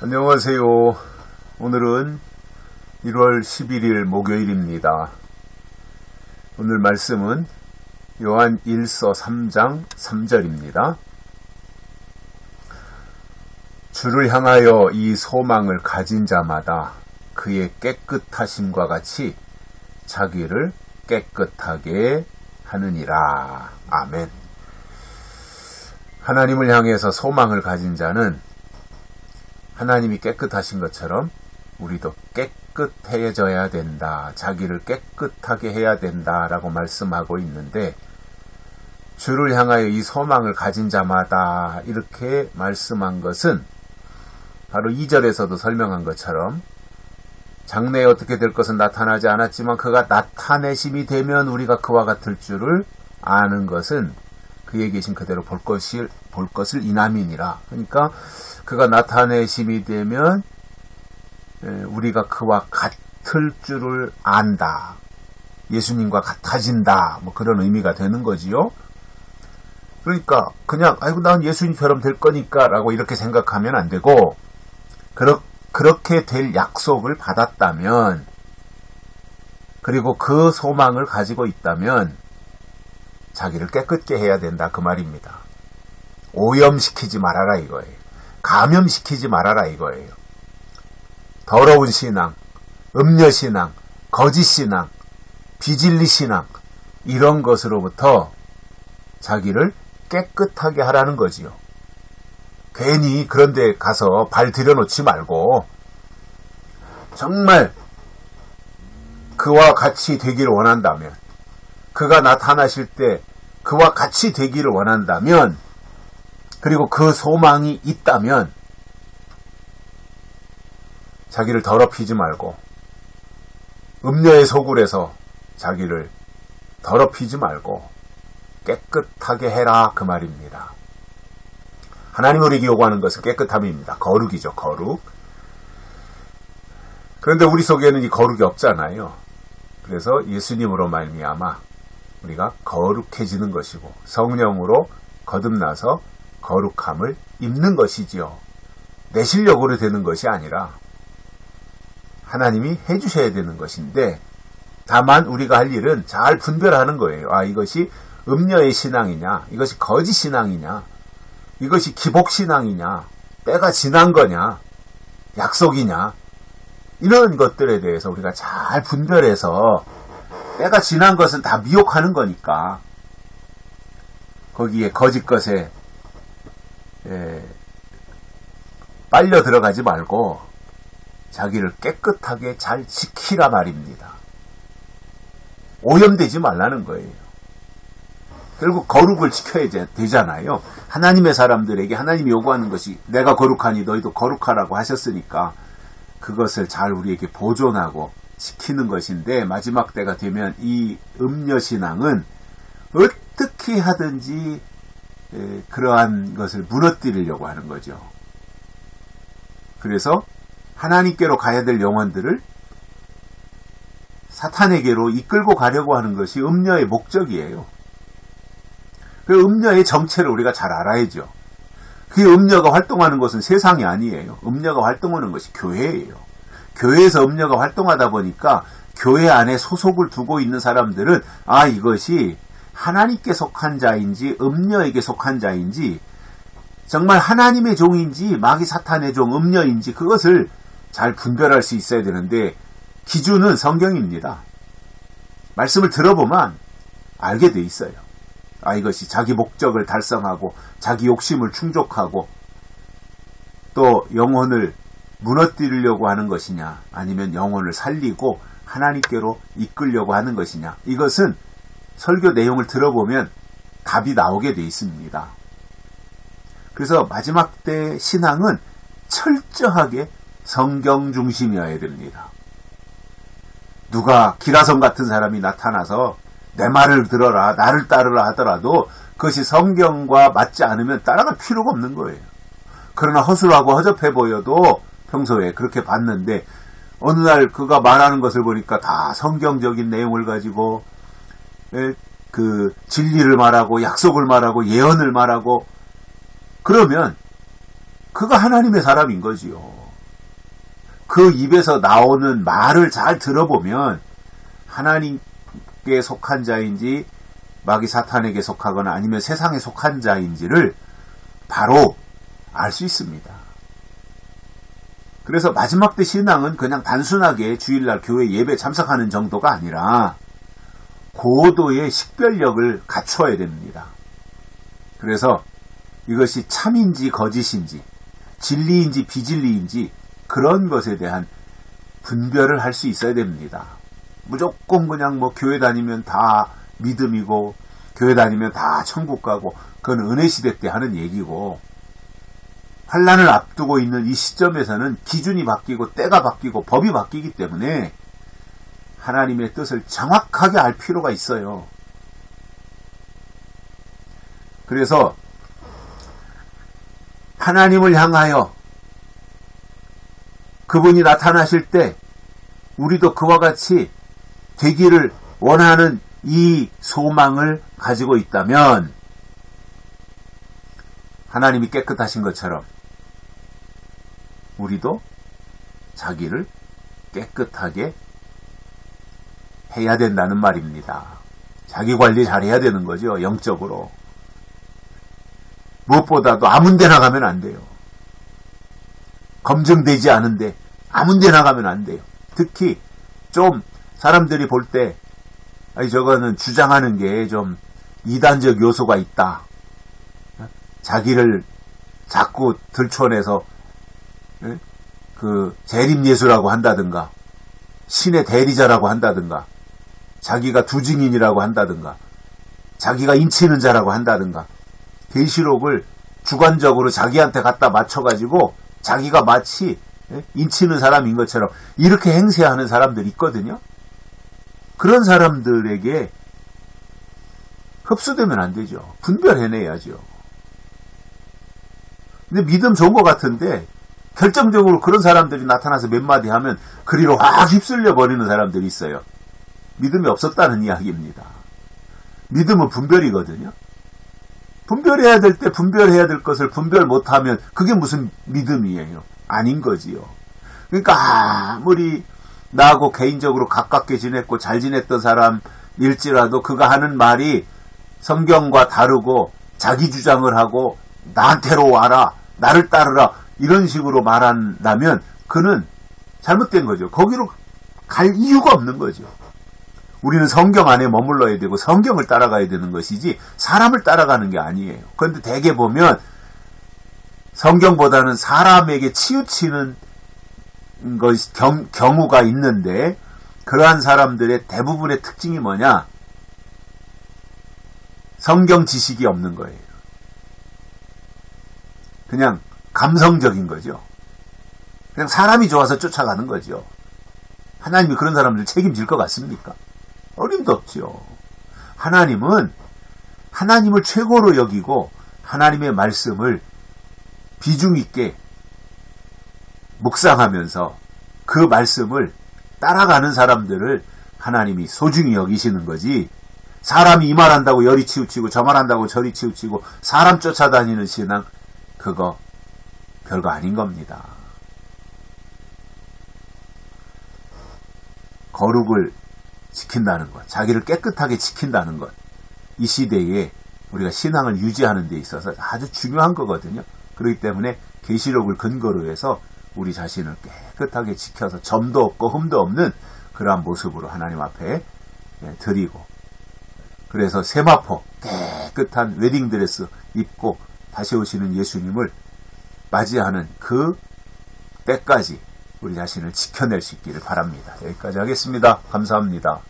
안녕하세요. 오늘은 1월 11일 목요일입니다. 오늘 말씀은 요한 1서 3장 3절입니다. 주를 향하여 이 소망을 가진 자마다 그의 깨끗하심과 같이 자기를 깨끗하게 하느니라. 아멘. 하나님을 향해서 소망을 가진 자는 하나님이 깨끗하신 것처럼 우리도 깨끗해져야 된다. 자기를 깨끗하게 해야 된다라고 말씀하고 있는데, 주를 향하여 이 소망을 가진 자마다 이렇게 말씀한 것은 바로 2절에서도 설명한 것처럼 장래에 어떻게 될 것은 나타나지 않았지만 그가 나타내심이 되면 우리가 그와 같을 줄을 아는 것은 그에 계신 그대로 볼 것을 이남이니라. 그러니까 그가 나타내심이 되면 우리가 그와 같을 줄을 안다. 예수님과 같아진다. 뭐 그런 의미가 되는 거지요. 그러니까 그냥 아이고 난 예수님처럼 될 거니까 라고 이렇게 생각하면 안 되고, 그렇게 될 약속을 받았다면, 그리고 그 소망을 가지고 있다면 자기를 깨끗게 해야 된다 그 말입니다. 오염시키지 말아라 이거예요. 감염시키지 말아라 이거예요. 더러운 신앙, 음녀신앙, 거짓신앙, 비진리신앙, 이런 것으로부터 자기를 깨끗하게 하라는 거지요. 괜히 그런 데 가서 발 들여놓지 말고 정말 그와 같이 되기를 원한다면, 그가 나타나실 때 그와 같이 되기를 원한다면, 그리고 그 소망이 있다면 자기를 더럽히지 말고, 음녀의 소굴에서 자기를 더럽히지 말고 깨끗하게 해라 그 말입니다. 하나님 우리에게 요구하는 것은 깨끗함입니다. 거룩이죠, 거룩. 그런데 우리 속에는 이 거룩이 없잖아요. 그래서 예수님으로 말미암아 우리가 거룩해지는 것이고 성령으로 거듭나서 거룩함을 입는 것이지요. 내 실력으로 되는 것이 아니라 하나님이 해주셔야 되는 것인데, 다만 우리가 할 일은 잘 분별하는 거예요. 아, 이것이 음녀의 신앙이냐, 이것이 거짓 신앙이냐, 이것이 기복 신앙이냐, 때가 지난 거냐, 약속이냐, 이런 것들에 대해서 우리가 잘 분별해서, 때가 지난 것은 다 미혹하는 거니까 거기에 거짓 것에 빨려 들어가지 말고 자기를 깨끗하게 잘 지키라 말입니다. 오염되지 말라는 거예요. 결국 거룩을 지켜야 되잖아요. 하나님의 사람들에게 하나님이 요구하는 것이 내가 거룩하니 너희도 거룩하라고 하셨으니까 그것을 잘 우리에게 보존하고 지키는 것인데, 마지막 때가 되면 이 음녀신앙은 어떻게 하든지 그러한 것을 무너뜨리려고 하는 거죠. 그래서 하나님께로 가야 될 영혼들을 사탄에게로 이끌고 가려고 하는 것이 음녀의 목적이에요. 그 음녀의 정체를 우리가 잘 알아야죠. 그 음녀가 활동하는 것은 세상이 아니에요. 음녀가 활동하는 것이 교회예요. 교회에서 음녀가 활동하다 보니까 교회 안에 소속을 두고 있는 사람들은 이것이 하나님께 속한 자인지 음녀에게 속한 자인지, 정말 하나님의 종인지 마귀 사탄의 종 음녀인지 그것을 잘 분별할 수 있어야 되는데, 기준은 성경입니다. 말씀을 들어보면 알게 돼 있어요. 이것이 자기 목적을 달성하고 자기 욕심을 충족하고 또 영혼을 무너뜨리려고 하는 것이냐, 아니면 영혼을 살리고 하나님께로 이끌려고 하는 것이냐, 이것은 설교 내용을 들어보면 답이 나오게 돼 있습니다. 그래서 마지막 때 신앙은 철저하게 성경 중심이어야 됩니다. 누가 기라성 같은 사람이 나타나서 내 말을 들어라, 나를 따르라 하더라도 그것이 성경과 맞지 않으면 따라갈 필요가 없는 거예요. 그러나 허술하고 허접해 보여도 평소에 그렇게 봤는데, 어느 날 그가 말하는 것을 보니까 다 성경적인 내용을 가지고 그 진리를 말하고 약속을 말하고 예언을 말하고, 그러면 그가 하나님의 사람인 거지요. 그 입에서 나오는 말을 잘 들어보면 하나님께 속한 자인지 마귀 사탄에게 속하거나 아니면 세상에 속한 자인지를 바로 알 수 있습니다. 그래서 마지막 때 신앙은 그냥 단순하게 주일날 교회 예배 참석하는 정도가 아니라 고도의 식별력을 갖춰야 됩니다. 그래서 이것이 참인지 거짓인지 진리인지 비진리인지 그런 것에 대한 분별을 할 수 있어야 됩니다. 무조건 그냥 뭐 교회 다니면 다 믿음이고 교회 다니면 다 천국 가고 그건 은혜 시대 때 하는 얘기고 환난을 앞두고 있는 이 시점에서는 기준이 바뀌고 때가 바뀌고 법이 바뀌기 때문에 하나님의 뜻을 정확하게 알 필요가 있어요. 그래서 하나님을 향하여 그분이 나타나실 때 우리도 그와 같이 되기를 원하는 이 소망을 가지고 있다면 하나님이 깨끗하신 것처럼 우리도 자기를 깨끗하게 해야 된다는 말입니다. 자기 관리 잘해야 되는 거죠. 영적으로. 무엇보다도 아무 데나 가면 안 돼요. 검증되지 않은데 아무 데나 가면 안 돼요. 특히 좀 사람들이 볼 때 저거는 주장하는 게 좀 이단적 요소가 있다. 자기를 자꾸 들춰내서 그 재림예수라고 한다든가 신의 대리자라고 한다든가 자기가 두증인이라고 한다든가 자기가 인치는 자라고 한다든가 계시록을 주관적으로 자기한테 갖다 맞춰가지고 자기가 마치 인치는 사람인 것처럼 이렇게 행세하는 사람들이 있거든요. 그런 사람들에게 흡수되면 안 되죠. 분별해내야죠. 근데 믿음 좋은 것 같은데 결정적으로 그런 사람들이 나타나서 몇 마디 하면 그리로 확 휩쓸려 버리는 사람들이 있어요. 믿음이 없었다는 이야기입니다. 믿음은 분별이거든요. 분별해야 될 때 분별해야 될 것을 분별 못하면 그게 무슨 믿음이에요. 아닌 거지요. 그러니까 아무리 나하고 개인적으로 가깝게 지냈고 잘 지냈던 사람일지라도 그가 하는 말이 성경과 다르고 자기 주장을 하고 나한테로 와라, 나를 따르라 이런 식으로 말한다면 그는 잘못된 거죠. 거기로 갈 이유가 없는 거죠. 우리는 성경 안에 머물러야 되고 성경을 따라가야 되는 것이지 사람을 따라가는 게 아니에요. 그런데 대개 보면 성경보다는 사람에게 치우치는 경우가 있는데 그러한 사람들의 대부분의 특징이 뭐냐? 성경 지식이 없는 거예요. 그냥 감성적인 거죠. 그냥 사람이 좋아서 쫓아가는 거죠. 하나님이 그런 사람들 책임질 것 같습니까? 어림도 없죠. 하나님은 하나님을 최고로 여기고 하나님의 말씀을 비중 있게 묵상하면서 그 말씀을 따라가는 사람들을 하나님이 소중히 여기시는 거지 사람이 이 말한다고 열이 치우치고 저 말한다고 저리 치우치고 사람 쫓아다니는 신앙 그거 별거 아닌 겁니다. 거룩을 지킨다는 것, 자기를 깨끗하게 지킨다는 것, 이 시대에 우리가 신앙을 유지하는 데 있어서 아주 중요한 거거든요. 그렇기 때문에 계시록을 근거로 해서 우리 자신을 깨끗하게 지켜서 점도 없고 흠도 없는 그러한 모습으로 하나님 앞에 드리고 그래서 세마포 깨끗한 웨딩드레스 입고 다시 오시는 예수님을 맞이하는 그 때까지 우리 자신을 지켜낼 수 있기를 바랍니다. 여기까지 하겠습니다. 감사합니다.